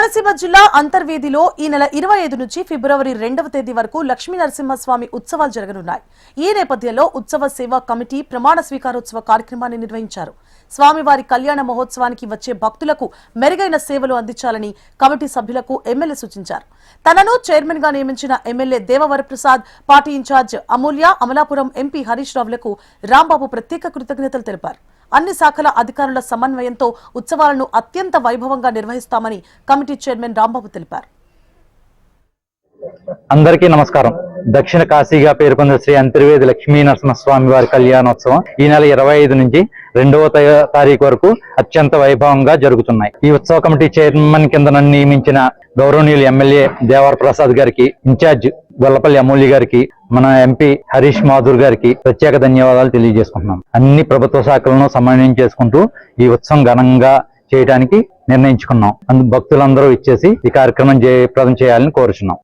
కోనసీమ జిల్లా అంతర్వేదిలో ఈ నెల 25 నుంచి ఫిబ్రవరి 2వ తేదీ వరకు లక్ష్మీ నరసింహస్వామి ఉత్సవాలు జరగనున్నాయి. ఈ నేపథ్యంలో ఉత్సవ సేవా కమిటీ ప్రమాణ స్వీకారోత్సవ కార్యక్రమాన్ని నిర్వహించారు. స్వామివారి కళ్యాణ మహోత్సవానికి వచ్చే భక్తులకు మెరుగైన సేవలు అందించాలని కమిటీ సభ్యులకు ఎమ్మెల్యే సూచించారు. తనను చైర్మన్ గా నియమించిన ఎమ్మెల్యే దేవవరప్రసాద్, పార్టీ ఇన్ఛార్జ్ అమూల్య, అమలాపురం ఎంపీ హరీష్ రావులకు రాంబాబు ప్రత్యేక కృతజ్ఞతలు తెలిపారు. అన్ని శాఖల అధికారుల సమన్వయంతో ఉత్సవాలను అత్యంత వైభవంగా నిర్వహిస్తామని కమిటీ చైర్మన్ రాంబాబు తెలిపారు. అందరికీ నమస్కారం. దక్షిణ కాశీగా పేర్కొన్న శ్రీ అంతర్వేది లక్ష్మీ నరసింహస్వామి వారి కళ్యాణోత్సవం ఈ నెల 25 నుంచి 2వ తారీఖు వరకు అత్యంత వైభవంగా జరుగుతున్నాయి. ఈ ఉత్సవ కమిటీ చైర్మన్ కింద నన్ను నియమించిన గౌరవనీయులు ఎమ్మెల్యే దేవరప్రసాద్ గారికి, ఇన్ఛార్జ్ గొల్లపల్లి అమూల్య గారికి, మన ఎంపీ హరీష్ మాధుర్ గారికి ప్రత్యేక ధన్యవాదాలు తెలియజేసుకుంటున్నాం. అన్ని ప్రభుత్వ శాఖలను సమన్వయం చేసుకుంటూ ఈ ఉత్సవం ఘనంగా చేయడానికి నిర్ణయించుకున్నాం. భక్తులందరూ ఇచ్చేసి ఈ కార్యక్రమం జయప్రదం చేయాలని కోరుచున్నాం.